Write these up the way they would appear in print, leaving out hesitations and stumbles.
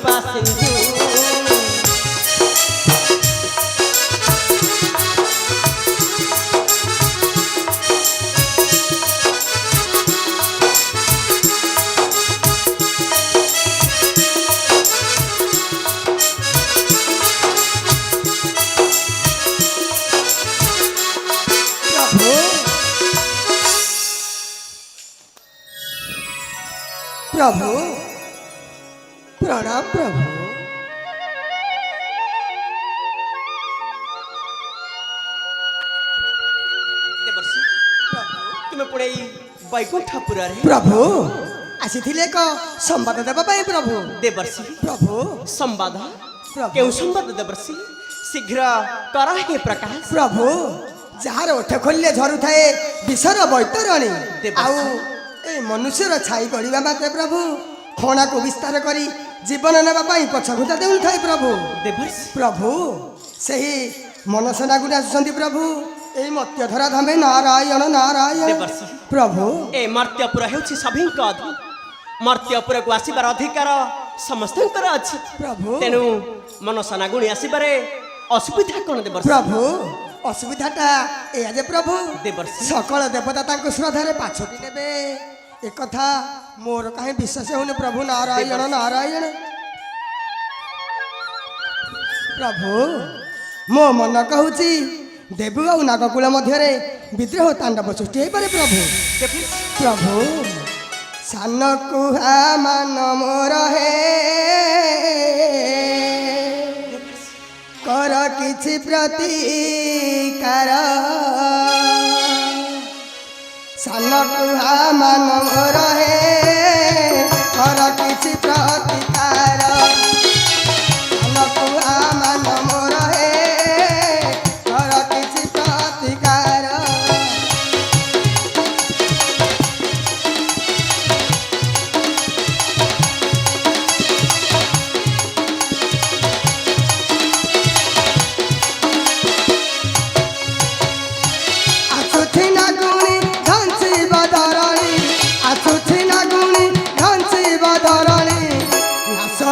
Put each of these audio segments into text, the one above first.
कृपा सिंधु प्रभु प्रणाम प्रभु। देवर्षि तुम पुणे बैकुंठपुर प्रभु आसीथिले को संवाद देबा पाई प्रभु। देवर्षि प्रभु संवाद प्रभु केउ संवाद देवर्षि शीघ्र करा हे प्रकाश। प्रभु जार ओठ खोलले झरु थाए विषर बैतरणी आउ ए मनुष्यर छाई गड़िबा मात्रे प्रभु खणा को विस्तार करी जीवन नेबा पाई पछघुंटा देउ थाए प्रभु। देवर्षि प्रभु सही मनसना गुण आसुଛନ୍ତି प्रभु ए मत्यधरा धामे नारायण नारायण। देवर्षि प्रभु ए मर्त्यपुर हेउछि सभिंक अधि मर्त्यपुर को आसीबार अधिकार समस्तंकर अछि प्रभु तेनु मनसना गुणी आसीबारे असुविधा कोन देवर्षि। प्रभु असुविधाटा ए जे प्रभु देवर्षि सकल देवता तांको श्रद्धारे पाछोटी नेबे ए कथा मोर काहे विश्वास होने प्रभु नारायण नारायण। प्रभु मो मन कहूची देवु आ नागकुल मध्य विद्रोह तांडव सृष्टि हो पारे प्रभु। प्रभु सान कुहा मान मोर हे कर किछि प्रतिकार सान कुहा मान मोर हे कर किछि प्रतिकार सान कुहा मान मोर हे कर किछि प्रतिकार।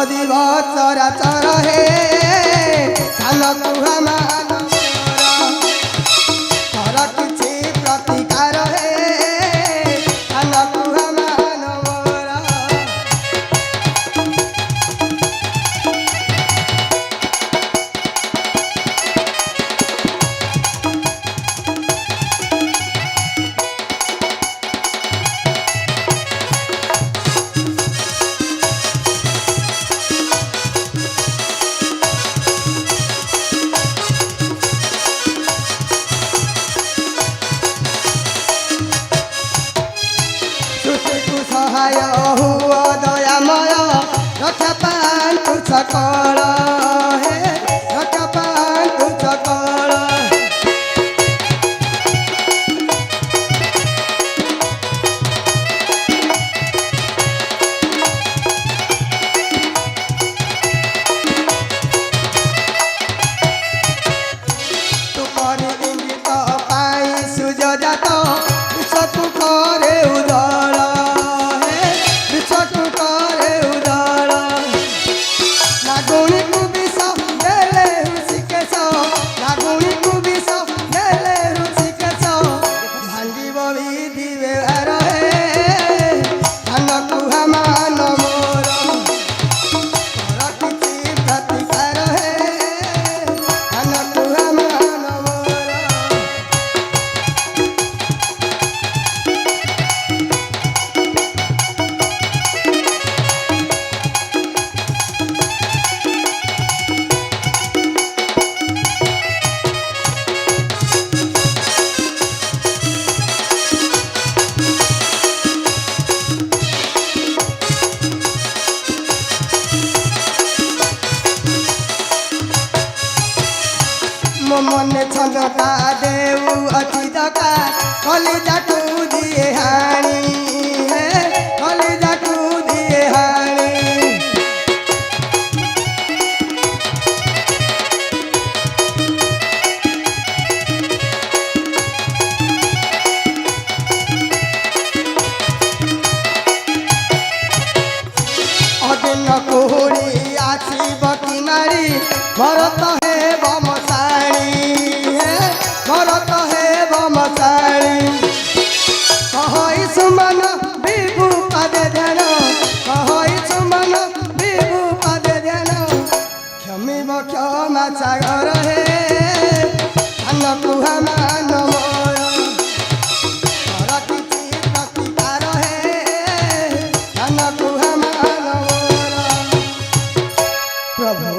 दिव चरा चर हे सान कुहा मान कर किछि प्रतिकार हे सान कुहा मान मोर। सहाय हुआ दयामय रक्षा पांतु सकल हे रक्षा पांतु सकल। तुमरी इंगित पाई सुजजात विषकु करे उदल नागुणी को विष देले ऋषिकेश नागुणी को विष देले ऋषिकेश भांगिब विधि व्यवहार हे सान कुहा मान मोर कर किछि प्रतिकार हे सान कुहा मान मोर। मने छंदता देऊ अति दका कलिजा को दिए हानी हे कलिजा को दिए हानी। अदिन कोहड़ी भरत हे बमसाणी हे भरत हे बमसाणी कहई सुमन विभु पद ध्यान कहई सुमन विभु पद ध्यान क्षमिब क्षमा सागर हे धन कुहा मान मोर कर किछि प्रतिकार हे धन कुहा मान मोर प्रभु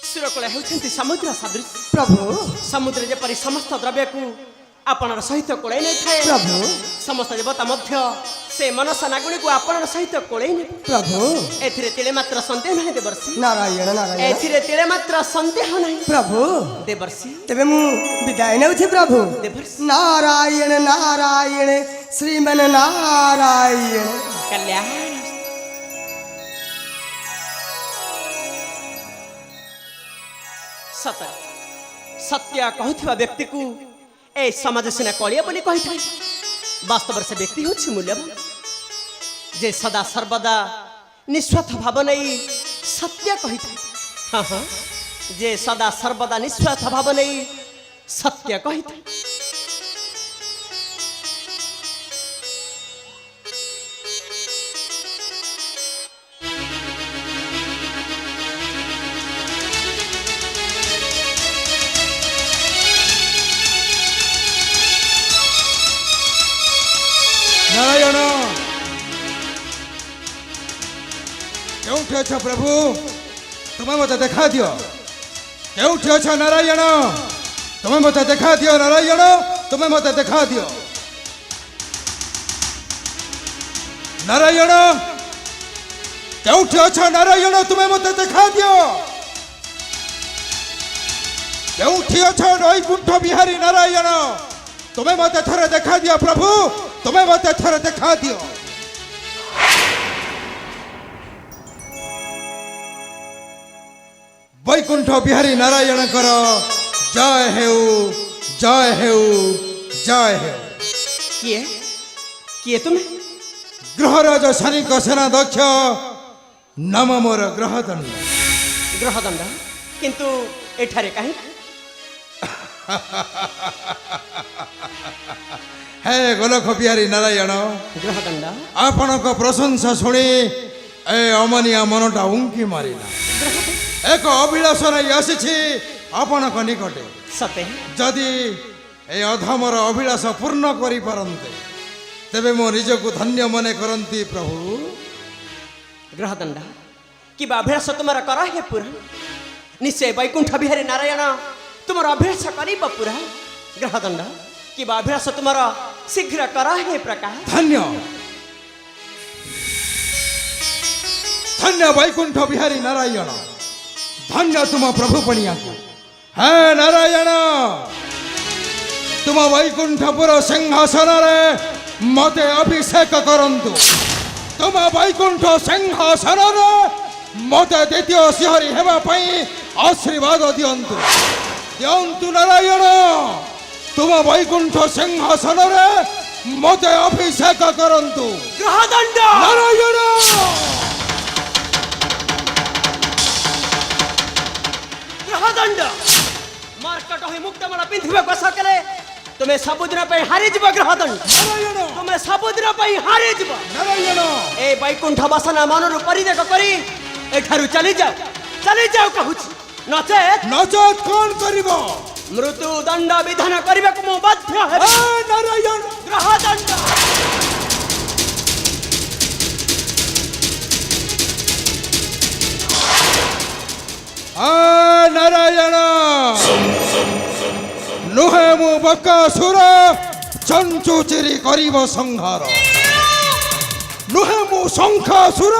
ସୁରକଳା ହେଉଛନ୍ତି ସମୁଦ୍ର ସଦୃଶ। प्रभु ସମୁଦ୍ର ଯେପରି ସମସ୍ତ ଦ୍ରବ୍ୟକୁ ଆପଣଙ୍କ ସହିତ କୋଳେଇ ନେଇଥାଏ, प्रभु ସମସ୍ତ ଦେବତା ମଧ୍ୟ ସେ ମନସା ନାଗୁଣୀକୁ ଆପଣଙ୍କ ସହିତ କୋଳେଇ ନେବେ। प्रभु ଏଥିରେ ତିଳେ ମାତ୍ର ସନ୍ଦେହ ନାହିଁ ଦେବର୍ଷି, नारायण नारायण ଏଥିରେ ତିଳେ ମାତ୍ର ସନ୍ଦେହ ନାହିଁ प्रभु ଦେବର୍ଷି। तेबे मु विदाय नेउछि प्रभु ଦେବର୍ଷି नारायण नारायण श्रीमन नारायण କଲ୍ୟାଣ। ସତ ସତ୍ୟ କହୁଥିବା ବ୍ୟକ୍ତିକୁ ଏ ସମାଜ ସିନା କଳିଆ ବୋଲି କହିଥାଏ, ବାସ୍ତବରେ ସେ ବ୍ୟକ୍ତି ହେଉଛି ମୂଲ୍ୟବାନ, ଯେ ସଦା ସର୍ବଦା ନିଃସ୍ୱାର୍ଥ ଭାବ ନେଇ ସତ୍ୟ କହିଥାଏ। ହଁ ହଁ, ଯେ ସଦା ସର୍ବଦା ନିଃସ୍ୱାର୍ଥ ଭାବ ନେଇ ସତ୍ୟ କହିଥାଏ। नारायण केउठी अछ प्रभु तुम मत देखा दियो केउठी अछ नारायण तुम मत देखा दियो नारायण तुम मत देखा दियो नारायण केउठी अछ नारायण तुम मत देखा दियो केउठी अछ वैकुंठ बिहारी नारायण तुम्हें मत थोड़े देखा दियो प्रभु तुम्हें मत थोड़े देखा दियो वैकुंठ बिहारी नारायण कर जय हेउ जय हेउ जय हेउ କିଏ କିଏ ତୁମେ? ग्रहराज शनिक सेना दक्ष नाम मोर ग्रहदंड ଗ୍ରହଦଣ୍ଡ, କିନ୍ତୁ ଏଠାରେ କାହିଁକି? हे गोलख बिहारी नारायण ଗ୍ରହଦଣ୍ଡ आपण प्रशंसा शुणी ए अमनिया मनटा उंकी मारिला एक अभिलाष नहीं आसी आपण निकटे ସତେ जदि ए अधमर अभिलाष पूर्ण करि पारन्ते तेबे मो निजको धन्य मने करन्ती प्रभु ଗ୍ରହଦଣ୍ଡ କିବା ଅଭ୍ୟାସ ତୁମର କର ହେ ପୁରା, ନିଶ୍ଚୟ ବୈକୁଣ୍ଠ ବିହାରୀ ନାରାୟଣ ତୁମର ଅଭ୍ୟାସ କରିବ ପୁରା। ଗ୍ରହଦଣ୍ଡ କିବା ଅଭ୍ୟାସ ତୁମର ଶୀଘ୍ର କର ହେ ପ୍ରକାଶ। धन्य धन्य वैकुंठ बिहारी नारायण धन्य तुम प्रभु पणिया को हे नारायण तुम वैकुंठपुर सिंहासन रे मते अभिषेक करंतु तुम वैकुंठ सिंहासन रे मते द्वितीय सिंहारी हेबा पई आशीर्वाद दियंतु दियंतु नारायण तुम वैकुंठ सिंहासन रे मते अभिषेक करंतु ଗ୍ରହଦଣ୍ଡ नारायण ଗ୍ରହଦଣ୍ଡ ମାର୍କଟ ହୋଇ ମୁକ୍ତମାଳ ପିନ୍ଧିବାକୁ ଆଶା କଲେ ତୁମେ ସବୁଦିନ ପାଇଁ ହାରିଯିବ। ଗ୍ରହଦଣ୍ଡ नारायण ତୁମେ ସବୁଦିନ ପାଇଁ ହାରିଯିବ। नारायण ଏ ବୈକୁଣ୍ଠ ବାସନା ମନରୁ ପରିତ୍ୟାଗ କରି ଏଠାରୁ ଚାଲିଯାଅ କହୁଛି, ନଚେତ୍ नचत कौन करिब ମୃତ୍ୟୁ ଦଣ୍ଡ ବିଧାନ କରିବାକୁ ମୁଁ ବାଧ୍ୟ ହେବି। हे नारायण ଗ୍ରହଦଣ୍ଡ नारायण नुहे मु बकासुर चंचुचिरी करिब संहार नुहे मु शंखासुर